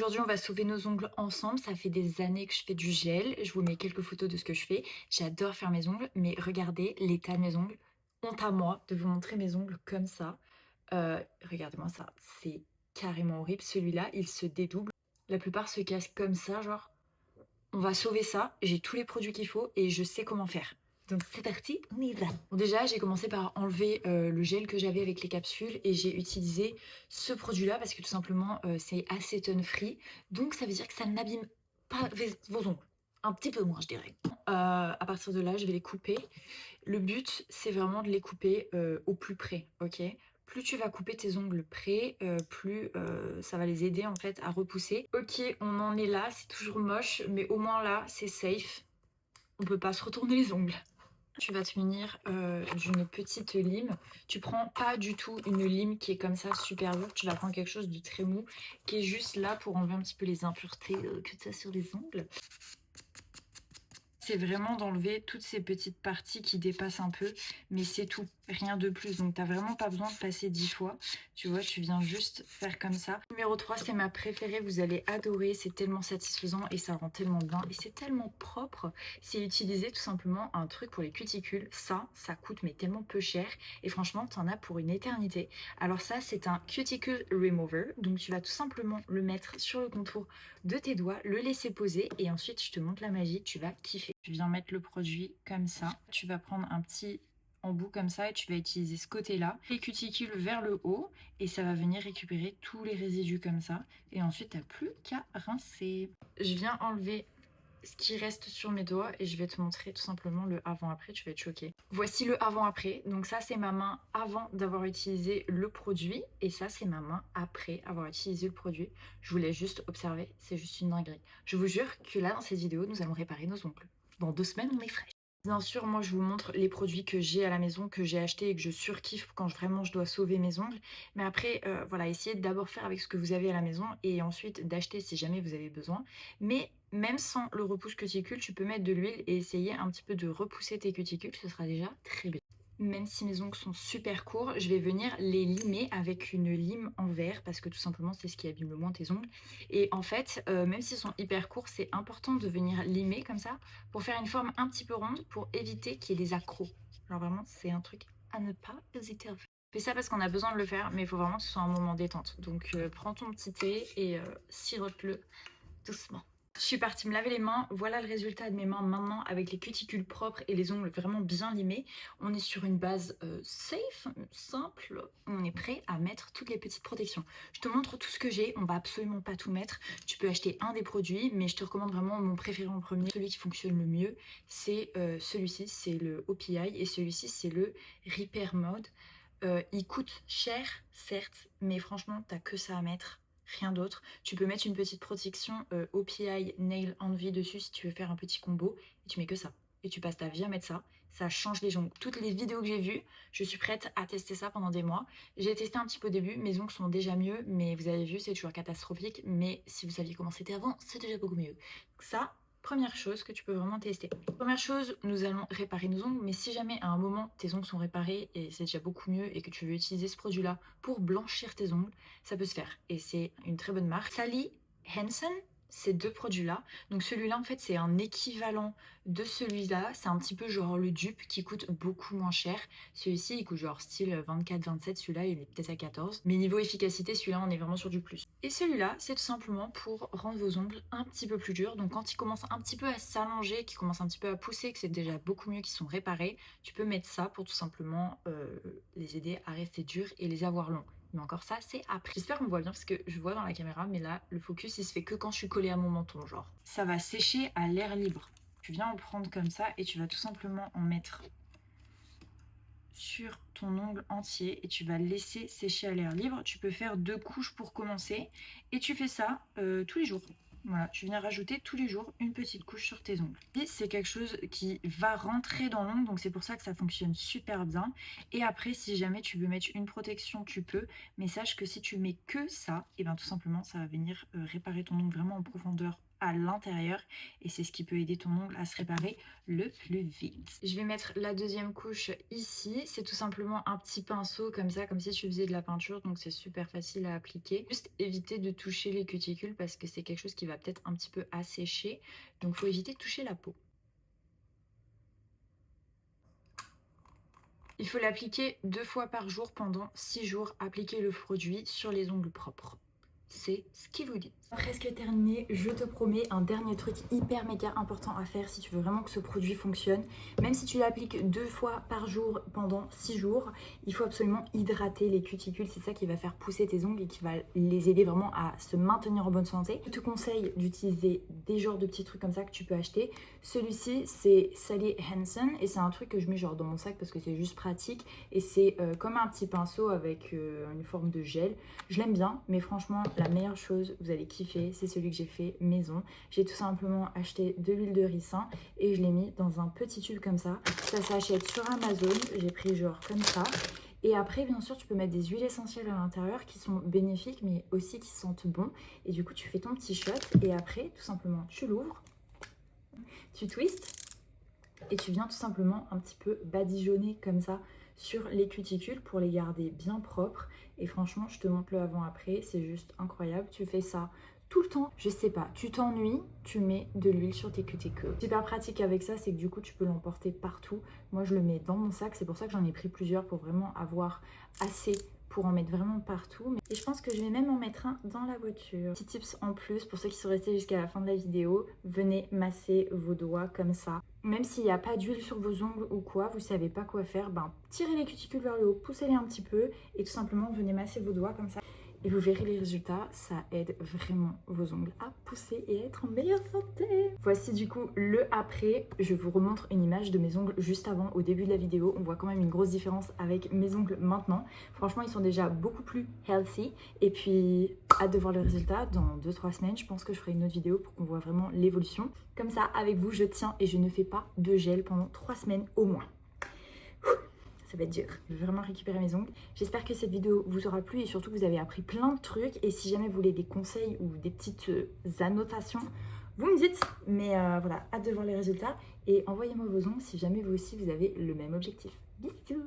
Aujourd'hui, on va sauver nos ongles ensemble. Ça fait des années que je fais du gel. Je vous mets quelques photos de ce que je fais. J'adore faire mes ongles, mais regardez l'état de mes ongles. Honte à moi de vous montrer mes ongles comme ça. Regardez-moi ça, c'est carrément horrible. Celui-là, il se dédouble. La plupart se cassent comme ça, genre. On va sauver ça. J'ai tous les produits qu'il faut et je sais comment faire. Donc c'est parti, on y va. Bon, déjà, j'ai commencé par enlever le gel que j'avais avec les capsules et j'ai utilisé ce produit-là parce que tout simplement, c'est acétone free. Donc ça veut dire que ça n'abîme pas vos ongles. Un petit peu moins, je dirais. À partir de là, je vais les couper. Le but, c'est vraiment de les couper au plus près, ok? Plus tu vas couper tes ongles près, plus ça va les aider en fait à repousser. Ok, on en est là, c'est toujours moche, mais au moins là, c'est safe. On peut pas se retourner les ongles. Tu vas te munir d'une petite lime. Tu prends pas du tout une lime qui est comme ça super dure. Tu vas prendre quelque chose de très mou qui est juste là pour enlever un petit peu les impuretés que tu as sur les ongles. C'est vraiment d'enlever toutes ces petites parties qui dépassent un peu, mais c'est tout, rien de plus. Donc t'as vraiment pas besoin de passer 10 fois. Tu vois, tu viens juste faire comme ça. Numéro 3, c'est ma préférée, vous allez adorer, c'est tellement satisfaisant et ça rend tellement bien. Et c'est tellement propre, c'est utiliser tout simplement un truc pour les cuticules. Ça coûte mais tellement peu cher et franchement, t'en as pour une éternité. Alors ça, c'est un cuticle remover, donc tu vas tout simplement le mettre sur le contour de tes doigts, le laisser poser et ensuite je te montre la magie, tu vas kiffer. Tu viens mettre le produit comme ça, tu vas prendre un petit embout comme ça et tu vas utiliser ce côté-là, les cuticules vers le haut et ça va venir récupérer tous les résidus comme ça et ensuite t'as plus qu'à rincer. Je viens enlever ce qui reste sur mes doigts et je vais te montrer tout simplement le avant-après, tu vas être choqué. Voici le avant-après, donc ça c'est ma main avant d'avoir utilisé le produit et ça c'est ma main après avoir utilisé le produit. Je voulais juste observer, c'est juste une dinguerie. Je vous jure que là dans cette vidéo nous allons réparer nos ongles. Dans 2 semaines on est frais. Bien sûr, moi je vous montre les produits que j'ai à la maison, que j'ai acheté et que je surkiffe quand vraiment je dois sauver mes ongles. Mais après, voilà, essayez d'abord faire avec ce que vous avez à la maison et ensuite d'acheter si jamais vous avez besoin. Mais même sans le repousse cuticule, tu peux mettre de l'huile et essayer un petit peu de repousser tes cuticules, ce sera déjà très bien. Même si mes ongles sont super courts, je vais venir les limer avec une lime en verre parce que tout simplement c'est ce qui abîme le moins tes ongles. Et en fait, même s'ils sont hyper courts, c'est important de venir limer comme ça pour faire une forme un petit peu ronde pour éviter qu'il y ait des accros. Alors vraiment, c'est un truc à ne pas hésiter à faire. Je fais ça parce qu'on a besoin de le faire, mais il faut vraiment que ce soit un moment détente. Donc prends ton petit thé et sirote-le doucement. Je suis partie me laver les mains, voilà le résultat de mes mains maintenant avec les cuticules propres et les ongles vraiment bien limés. On est sur une base safe, simple, on est prêt à mettre toutes les petites protections. Je te montre tout ce que j'ai, on va absolument pas tout mettre. Tu peux acheter un des produits, mais je te recommande vraiment mon préféré en premier. Celui qui fonctionne le mieux, c'est celui-ci, c'est le OPI et celui-ci c'est le Repair Mode. Il coûte cher, certes, mais franchement, t'as que ça à mettre, rien d'autre. Tu peux mettre une petite protection OPI Nail Envy dessus si tu veux faire un petit combo, et tu mets que ça. Et tu passes ta vie à mettre ça, ça change les ongles. Toutes les vidéos que j'ai vues, je suis prête à tester ça pendant des mois. J'ai testé un petit peu au début, mes ongles sont déjà mieux, mais vous avez vu, c'est toujours catastrophique. Mais si vous saviez comment c'était avant, c'est déjà beaucoup mieux. Ça, première chose que tu peux vraiment tester. Première chose, nous allons réparer nos ongles, mais si jamais à un moment tes ongles sont réparés et c'est déjà beaucoup mieux et que tu veux utiliser ce produit-là pour blanchir tes ongles, ça peut se faire. Et c'est une très bonne marque. Sally Hansen, ces deux produits-là. Donc celui-là, en fait, c'est un équivalent de celui-là. C'est un petit peu genre le dupe qui coûte beaucoup moins cher. Celui-ci, il coûte genre style 24-27. Celui-là, il est peut-être à 14. Mais niveau efficacité, celui-là, on est vraiment sur du plus. Et celui-là, c'est tout simplement pour rendre vos ongles un petit peu plus durs. Donc quand ils commencent un petit peu à s'allonger, qu'ils commencent un petit peu à pousser, que c'est déjà beaucoup mieux qu'ils sont réparés, tu peux mettre ça pour tout simplement les aider à rester durs et les avoir longs. Mais encore ça, c'est après. J'espère qu'on me voit bien parce que je vois dans la caméra, mais là, le focus, il se fait que quand je suis collée à mon menton, genre. Ça va sécher à l'air libre. Tu viens en prendre comme ça et tu vas tout simplement en mettre sur ton ongle entier et tu vas le laisser sécher à l'air libre. Tu peux faire 2 couches pour commencer et tu fais ça tous les jours. Voilà, tu viens rajouter tous les jours une petite couche sur tes ongles. Et c'est quelque chose qui va rentrer dans l'ongle, donc c'est pour ça que ça fonctionne super bien. Et après, si jamais tu veux mettre une protection, tu peux. Mais sache que si tu mets que ça, et bien tout simplement, ça va venir réparer ton ongle vraiment en profondeur à l'intérieur et c'est ce qui peut aider ton ongle à se réparer le plus vite. Je vais mettre la deuxième couche ici. C'est tout simplement un petit pinceau comme ça, comme si tu faisais de la peinture, donc c'est super facile à appliquer. Juste éviter de toucher les cuticules parce que c'est quelque chose qui va peut-être un petit peu assécher, donc faut éviter de toucher la peau. Il faut l'appliquer 2 fois par jour pendant 6 jours. Appliquez le produit sur les ongles propres. C'est ce qu'ils vous disent. Presque terminé, je te promets un dernier truc hyper méga important à faire si tu veux vraiment que ce produit fonctionne. Même si tu l'appliques 2 fois par jour pendant 6 jours, il faut absolument hydrater les cuticules. C'est ça qui va faire pousser tes ongles et qui va les aider vraiment à se maintenir en bonne santé. Je te conseille d'utiliser des genres de petits trucs comme ça que tu peux acheter. Celui-ci, c'est Sally Hansen et c'est un truc que je mets genre dans mon sac parce que c'est juste pratique. Et c'est comme un petit pinceau avec une forme de gel. Je l'aime bien, mais franchement, la meilleure chose, vous allez kiffer, c'est celui que j'ai fait maison. J'ai tout simplement acheté de l'huile de ricin et je l'ai mis dans un petit tube comme ça. Ça s'achète sur Amazon, j'ai pris genre comme ça. Et après, bien sûr, tu peux mettre des huiles essentielles à l'intérieur qui sont bénéfiques, mais aussi qui sentent bon. Et du coup, tu fais ton petit shot et après, tout simplement, tu l'ouvres, tu twistes et tu viens tout simplement un petit peu badigeonner comme ça sur les cuticules pour les garder bien propres. Et franchement, je te montre le avant-après, c'est juste incroyable. Tu fais ça tout le temps, je sais pas, tu t'ennuies, tu mets de l'huile sur tes cuticules. Super pratique avec ça, c'est que du coup, tu peux l'emporter partout. Moi, je le mets dans mon sac, c'est pour ça que j'en ai pris plusieurs pour vraiment avoir assez pour en mettre vraiment partout. Et je pense que je vais même en mettre un dans la voiture. Petit tips en plus, pour ceux qui sont restés jusqu'à la fin de la vidéo, venez masser vos doigts comme ça. Même s'il n'y a pas d'huile sur vos ongles ou quoi, vous savez pas quoi faire, ben tirez les cuticules vers le haut, poussez-les un petit peu et tout simplement venez masser vos doigts comme ça. Et vous verrez les résultats, ça aide vraiment vos ongles à pousser et à être en meilleure santé. Voici du coup le après. Je vous remontre une image de mes ongles juste avant, au début de la vidéo. On voit quand même une grosse différence avec mes ongles maintenant. Franchement, ils sont déjà beaucoup plus healthy. Et puis, hâte de voir le résultat. Dans 2-3 semaines, je pense que je ferai une autre vidéo pour qu'on voit vraiment l'évolution. Comme ça, avec vous, je tiens et je ne fais pas de gel pendant 3 semaines au moins. Ça va être dur. Je vais vraiment récupérer mes ongles. J'espère que cette vidéo vous aura plu et surtout que vous avez appris plein de trucs. Et si jamais vous voulez des conseils ou des petites annotations, vous me dites. Mais voilà, hâte de voir les résultats. Et envoyez-moi vos ongles si jamais vous aussi vous avez le même objectif. Bisous!